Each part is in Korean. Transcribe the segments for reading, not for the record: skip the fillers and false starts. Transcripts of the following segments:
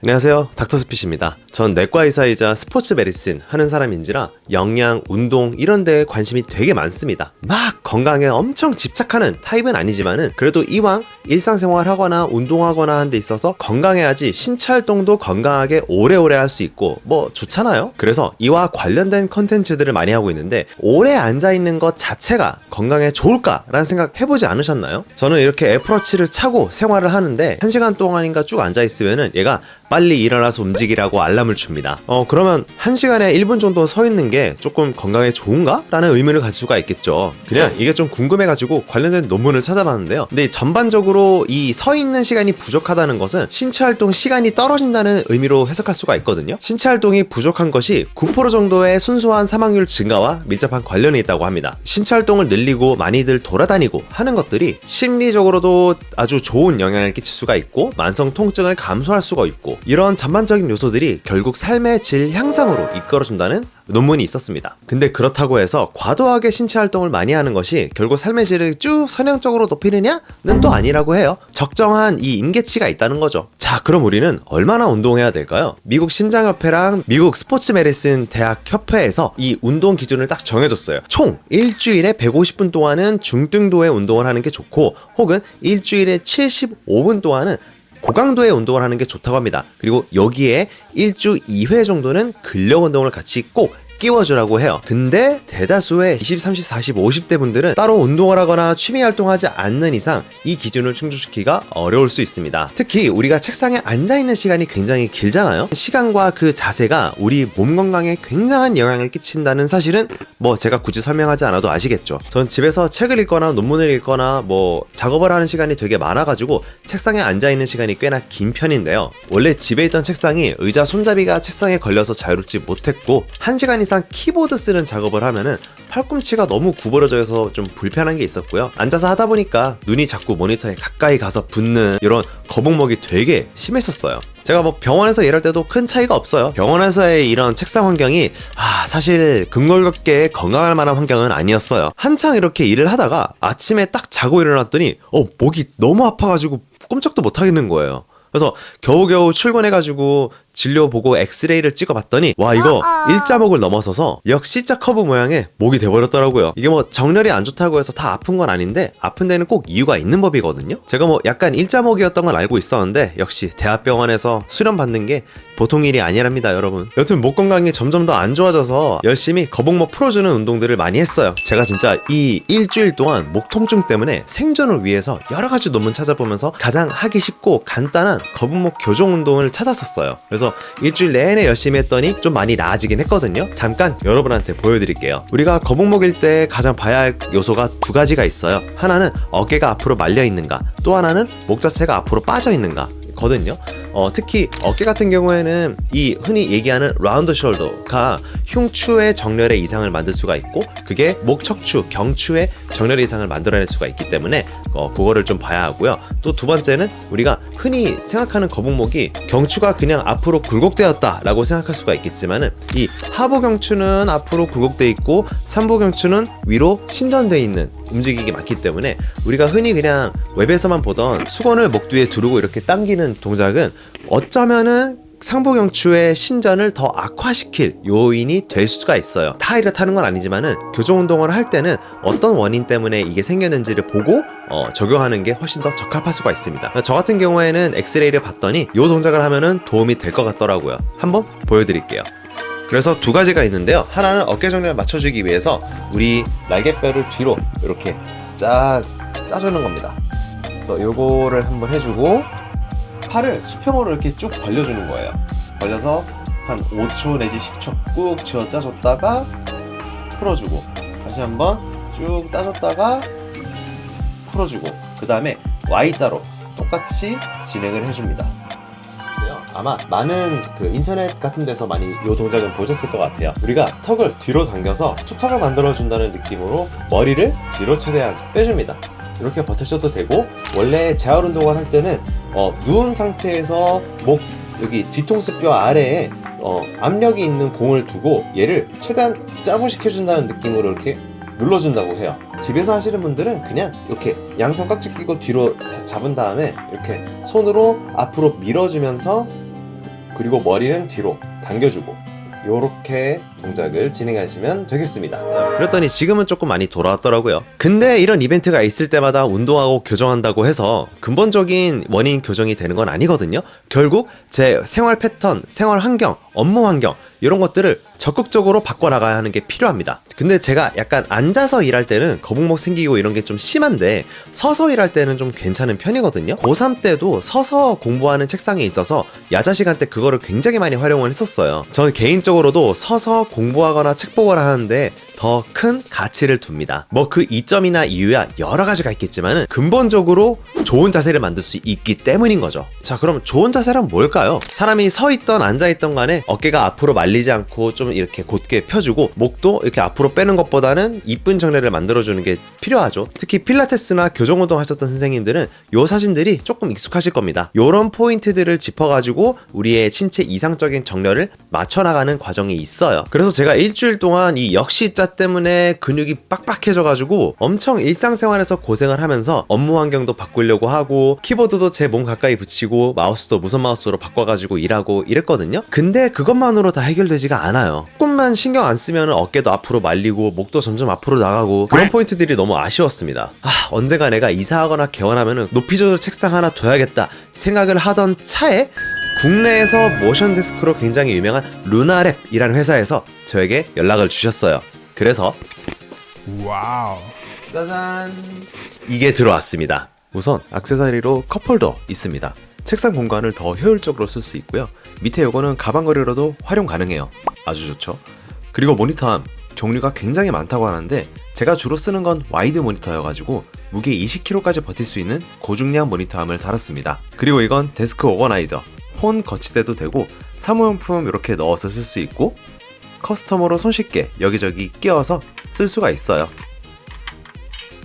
안녕하세요, 닥터스핏입니다. 전 내과 의사이자 스포츠 메디신 하는 사람인지라 영양, 운동 이런 데에 관심이 되게 많습니다. 막 건강에 엄청 집착하는 타입은 아니지만은 그래도 이왕 일상생활 하거나 운동하거나 하는 데 있어서 건강해야지 신체 활동도 건강하게 오래오래 할 수 있고 뭐 좋잖아요. 그래서 이와 관련된 컨텐츠들을 많이 하고 있는데 오래 앉아있는 것 자체가 건강에 좋을까라는 생각 해보지 않으셨나요? 저는 이렇게 애플워치를 차고 생활을 하는데 1시간 동안인가 쭉 앉아있으면은 얘가 빨리 일어나서 움직이라고 알람을 줍니다. 그러면 1시간에 1분 정도 서 있는 게 조금 건강에 좋은가? 라는 의문을 가질 수가 있겠죠. 그냥 이게 좀 궁금해가지고 관련된 논문을 찾아봤는데요. 근데 전반적으로 이 서 있는 시간이 부족하다는 것은 신체 활동 시간이 떨어진다는 의미로 해석할 수가 있거든요. 신체 활동이 부족한 것이 9% 정도의 순수한 사망률 증가와 밀접한 관련이 있다고 합니다. 신체 활동을 늘리고 많이들 돌아다니고 하는 것들이 심리적으로도 아주 좋은 영향을 끼칠 수가 있고 만성 통증을 감소할 수가 있고 이런 전반적인 요소들이 결국 삶의 질 향상으로 이끌어준다는 논문이 있었습니다. 근데 그렇다고 해서 과도하게 신체 활동을 많이 하는 것이 결국 삶의 질을 쭉 선형적으로 높이느냐는 또 아니라고 해요. 적정한 이 임계치가 있다는 거죠. 자, 그럼 우리는 얼마나 운동해야 될까요? 미국 심장협회랑 미국 스포츠 메디신 대학 협회에서 이 운동 기준을 딱 정해줬어요. 총 일주일에 150분 동안은 중등도의 운동을 하는 게 좋고 혹은 일주일에 75분 동안은 고강도의 운동을 하는 게 좋다고 합니다. 그리고 여기에 일주 2회 정도는 근력 운동을 같이 꼭 끼워주라고 해요. 근데 대다수의 20, 30, 40, 50대 분들은 따로 운동을 하거나 취미 활동하지 않는 이상 이 기준을 충족시키기가 어려울 수 있습니다. 특히 우리가 책상에 앉아있는 시간이 굉장히 길잖아요. 시간과 그 자세가 우리 몸 건강에 굉장한 영향을 끼친다는 사실은 뭐 제가 굳이 설명하지 않아도 아시겠죠. 전 집에서 책을 읽거나 논문을 읽거나 뭐 작업을 하는 시간이 되게 많아가지고 책상에 앉아있는 시간이 꽤나 긴 편인데요. 원래 집에 있던 책상이 의자 손잡이가 책상에 걸려서 자유롭지 못했고 1시간 이상 키보드 쓰는 작업을 하면은 팔꿈치가 너무 구부러져 있어서 좀 불편한 게 있었고요. 앉아서 하다 보니까 눈이 자꾸 모니터에 가까이 가서 붙는 이런 거북목이 되게 심했었어요. 제가 뭐 병원에서 일할 때도 큰 차이가 없어요. 병원에서의 이런 책상 환경이 사실 근골격계에 건강할 만한 환경은 아니었어요. 한창 이렇게 일을 하다가 아침에 딱 자고 일어났더니 목이 너무 아파가지고 꼼짝도 못 하겠는 거예요. 그래서 겨우겨우 출근해가지고 진료 보고 엑스레이를 찍어봤더니 와, 이거 일자목을 넘어서서 역시자 커브 모양의 목이 돼버렸더라고요. 이게 뭐 정렬이 안 좋다고 해서 다 아픈 건 아닌데 아픈 데는 꼭 이유가 있는 법이거든요. 제가 뭐 약간 일자목이었던 건 알고 있었는데 역시 대학병원에서 수련 받는 게 보통 일이 아니랍니다, 여러분. 여튼 목 건강이 점점 더 안 좋아져서 열심히 거북목 풀어주는 운동들을 많이 했어요. 제가 진짜 이 일주일 동안 목 통증 때문에 생존을 위해서 여러 가지 논문 찾아보면서 가장 하기 쉽고 간단한 거북목 교정 운동을 찾았었어요. 그래서 일주일 내내 열심히 했더니 좀 많이 나아지긴 했거든요. 잠깐 여러분한테 보여드릴게요. 우리가 거북목일 때 가장 봐야 할 요소가 두 가지가 있어요. 하나는 어깨가 앞으로 말려 있는가, 또 하나는 목 자체가 앞으로 빠져 있는가 거든요. 특히 어깨 같은 경우에는 이 흔히 얘기하는 라운드 숄더가 흉추의 정렬에 이상을 만들 수가 있고 그게 목 척추, 경추의 정렬 이상을 만들어낼 수가 있기 때문에 그거를 좀 봐야 하고요. 또 두 번째는 우리가 흔히 생각하는 거북목이 경추가 그냥 앞으로 굴곡되었다 라고 생각할 수가 있겠지만은 이 하부 경추는 앞으로 굴곡되어 있고 상부 경추는 위로 신전되어 있는 움직이기 많기 때문에 우리가 흔히 그냥 웹에서만 보던 수건을 목 뒤에 두르고 이렇게 당기는 동작은 어쩌면은 상부 경추의 신전을 더 악화시킬 요인이 될 수가 있어요. 다 이렇다는 건 아니지만은 교정 운동을 할 때는 어떤 원인 때문에 이게 생겼는지를 보고 적용하는 게 훨씬 더 적합할 수가 있습니다. 저 같은 경우에는 엑스레이를 봤더니 이 동작을 하면은 도움이 될 것 같더라고요. 한번 보여드릴게요. 그래서 두 가지가 있는데요. 하나는 어깨 정렬을 맞춰주기 위해서 우리 날개뼈를 뒤로 이렇게 쫙 짜주는 겁니다. 그래서 요거를 한번 해주고 팔을 수평으로 이렇게 쭉 벌려주는 거예요. 벌려서 한 5초 내지 10초 꾹 쥐어 짜줬다가 풀어주고 다시 한번 쭉 따줬다가 풀어주고 그 다음에 Y자로 똑같이 진행을 해줍니다. 아마 많은 그 인터넷 같은 데서 많이 이 동작은 보셨을 것 같아요. 우리가 턱을 뒤로 당겨서 투턱을 만들어준다는 느낌으로 머리를 뒤로 최대한 빼줍니다. 이렇게 버티셔도 되고 원래 재활 운동을 할 때는 누운 상태에서 목 여기 뒤통수뼈 아래에 압력이 있는 공을 두고 얘를 최대한 짜고 시켜준다는 느낌으로 이렇게 눌러준다고 해요. 집에서 하시는 분들은 그냥 이렇게 양손 깍지 끼고 뒤로 잡은 다음에 이렇게 손으로 앞으로 밀어주면서 그리고 머리는 뒤로 당겨주고 요렇게 동작을 진행하시면 되겠습니다. 그랬더니 지금은 조금 많이 돌아왔더라고요. 근데 이런 이벤트가 있을 때마다 운동하고 교정한다고 해서 근본적인 원인 교정이 되는 건 아니거든요. 결국 제 생활 패턴, 생활 환경, 업무 환경 이런 것들을 적극적으로 바꿔나가야 하는 게 필요합니다. 근데 제가 약간 앉아서 일할 때는 거북목 생기고 이런 게 좀 심한데 서서 일할 때는 좀 괜찮은 편이거든요. 고3 때도 서서 공부하는 책상에 있어서 야자 시간 때 그거를 굉장히 많이 활용을 했었어요. 저는 개인적으로도 서서 공부하거나 책 보거나 하는데 더 큰 가치를 둡니다. 뭐 그 이점이나 이유야 여러 가지가 있겠지만은 근본적으로 좋은 자세를 만들 수 있기 때문인 거죠. 자, 그럼 좋은 자세란 뭘까요? 사람이 서 있던 앉아 있던 간에 어깨가 앞으로 말리지 않고 좀 이렇게 곧게 펴주고 목도 이렇게 앞으로 빼는 것보다는 이쁜 정렬을 만들어주는 게 필요하죠. 특히 필라테스나 교정운동 하셨던 선생님들은 요 사진들이 조금 익숙하실 겁니다. 요런 포인트들을 짚어가지고 우리의 신체 이상적인 정렬을 맞춰나가는 과정이 있어요. 그래서 제가 일주일 동안 이 역시자 때문에 근육이 빡빡해져가지고 엄청 일상생활에서 고생을 하면서 업무 환경도 바꾸려고 하고 키보드도 제 몸 가까이 붙이고 마우스도 무선 마우스로 바꿔가지고 일하고 이랬거든요. 근데 그것만으로 다 해결되지가 않아요. 조금만 신경 안 쓰면 어깨도 앞으로 말리고 목도 점점 앞으로 나가고 그런 포인트들이 너무 아쉬웠습니다. 언젠가 내가 이사하거나 개원하면 높이 조절 책상 하나 둬야겠다 생각을 하던 차에 국내에서 모션 데스크로 굉장히 유명한 루나랩이라는 회사에서 저에게 연락을 주셨어요. 그래서 와우. 짜잔, 이게 들어왔습니다. 우선 액세서리로 컵홀더 있습니다. 책상 공간을 더 효율적으로 쓸 수 있고요. 밑에 요거는 가방거리로도 활용 가능해요. 아주 좋죠. 그리고 모니터암 종류가 굉장히 많다고 하는데 제가 주로 쓰는 건 와이드 모니터여가지고 무게 20kg까지 버틸 수 있는 고중량 모니터암을 달았습니다. 그리고 이건 데스크 오거나이저, 폰 거치대도 되고 사무용품 이렇게 넣어서 쓸 수 있고 커스텀으로 손쉽게 여기저기 끼워서 쓸 수가 있어요.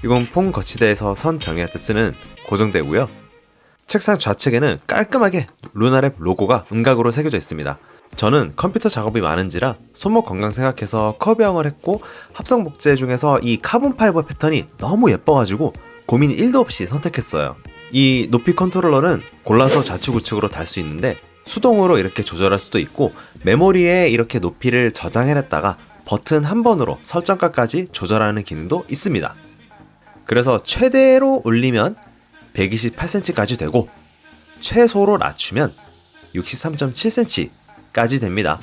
이건 폰 거치대에서 선 정리할 때 쓰는 고정대고요. 책상 좌측에는 깔끔하게 루나랩 로고가 음각으로 새겨져 있습니다. 저는 컴퓨터 작업이 많은지라 손목 건강 생각해서 커브형을 했고 합성 목재 중에서 이 카본 파이버 패턴이 너무 예뻐가지고 고민 1도 없이 선택했어요. 이 높이 컨트롤러는 골라서 좌측 우측으로 달 수 있는데 수동으로 이렇게 조절할 수도 있고 메모리에 이렇게 높이를 저장해놨다가 버튼 한 번으로 설정값까지 조절하는 기능도 있습니다. 그래서 최대로 올리면 128cm까지 되고 최소로 낮추면 63.7cm까지 됩니다.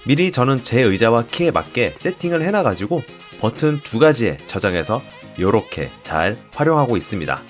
미리 저는 제 의자와 키에 맞게 세팅을 해놔가지고 버튼 2가지에 저장해서 이렇게 잘 활용하고 있습니다.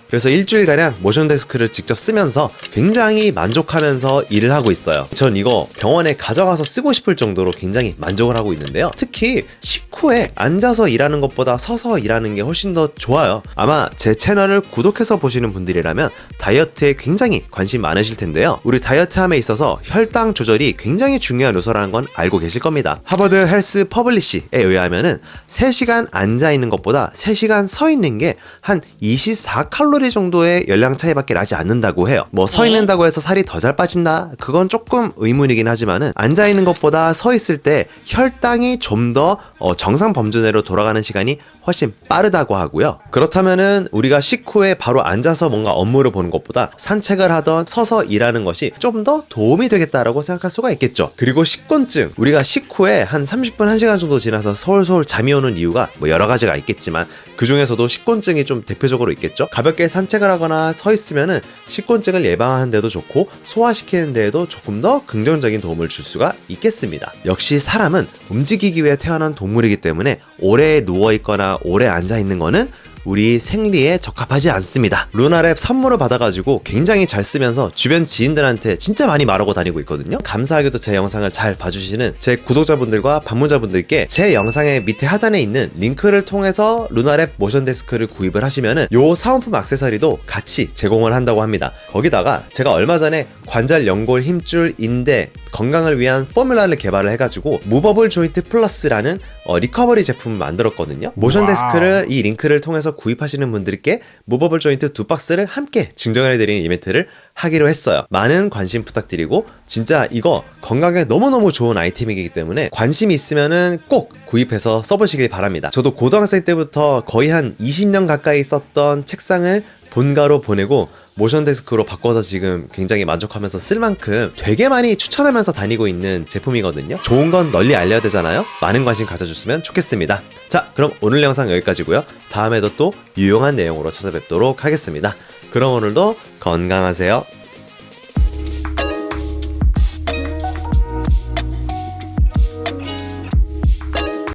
그래서 일주일가량 모션 데스크를 직접 쓰면서 굉장히 만족하면서 일을 하고 있어요. 전 이거 병원에 가져가서 쓰고 싶을 정도로 굉장히 만족을 하고 있는데요. 특히 식후에 앉아서 일하는 것보다 서서 일하는 게 훨씬 더 좋아요. 아마 제 채널을 구독해서 보시는 분들이라면 다이어트에 굉장히 관심 많으실 텐데요. 우리 다이어트함에 있어서 혈당 조절이 굉장히 중요한 요소라는 건 알고 계실 겁니다. 하버드 헬스 퍼블리시에 의하면은 3시간 앉아 있는 것보다 3시간 서 있는 게 한 24칼로리 정도의 열량 차이밖에 나지 않는다고 해요. 뭐 서 있는다고 해서 살이 더 잘 빠진다? 그건 조금 의문이긴 하지만은 앉아 있는 것보다 서 있을 때 혈당이 좀 더 정상 범주 내로 돌아가는 시간이 훨씬 빠르다고 하고요. 그렇다면은 우리가 식후에 바로 앉아서 뭔가 업무를 보는 것보다 산책을 하던 서서 일하는 것이 좀 더 도움이 되겠다라고 생각할 수가 있겠죠. 그리고 식곤증, 우리가 식후에 한 30분 1시간 정도 지나서 서울서울 잠이 오는 이유가 뭐 여러 가지가 있겠지만 그 중에서도 식곤증이 좀 대표적으로 있겠죠. 가볍게 산책을 하거나 서 있으면은 식곤증을 예방하는 데도 좋고 소화시키는 데에도 조금 더 긍정적인 도움을 줄 수가 있겠습니다. 역시 사람은 움직이기 위해 태어난 동물이기 때문에 오래 누워있거나 오래 앉아있는 거는 우리 생리에 적합하지 않습니다. 루나랩 선물을 받아가지고 굉장히 잘 쓰면서 주변 지인들한테 진짜 많이 말하고 다니고 있거든요. 감사하게도 제 영상을 잘 봐주시는 제 구독자분들과 방문자분들께 제 영상의 밑에 하단에 있는 링크를 통해서 루나랩 모션 데스크를 구입을 하시면은 요 사은품 액세서리도 같이 제공을 한다고 합니다. 거기다가 제가 얼마 전에 관절, 연골, 힘줄, 인대 건강을 위한 포뮬라를 개발을 해가지고 무버블 조인트 플러스라는 리커버리 제품을 만들었거든요. 모션 데스크를 이 링크를 통해서 구입하시는 분들께 무버블 조인트 2박스를 함께 증정해드리는 이벤트를 하기로 했어요. 많은 관심 부탁드리고 진짜 이거 건강에 너무너무 좋은 아이템이기 때문에 관심이 있으면은 꼭 구입해서 써보시길 바랍니다. 저도 고등학생 때부터 거의 한 20년 가까이 썼던 책상을 본가로 보내고 모션 데스크로 바꿔서 지금 굉장히 만족하면서 쓸 만큼 되게 많이 추천하면서 다니고 있는 제품이거든요. 좋은 건 널리 알려야 되잖아요. 많은 관심 가져줬으면 좋겠습니다. 자, 그럼 오늘 영상 여기까지고요. 다음에도 또 유용한 내용으로 찾아뵙도록 하겠습니다. 그럼 오늘도 건강하세요.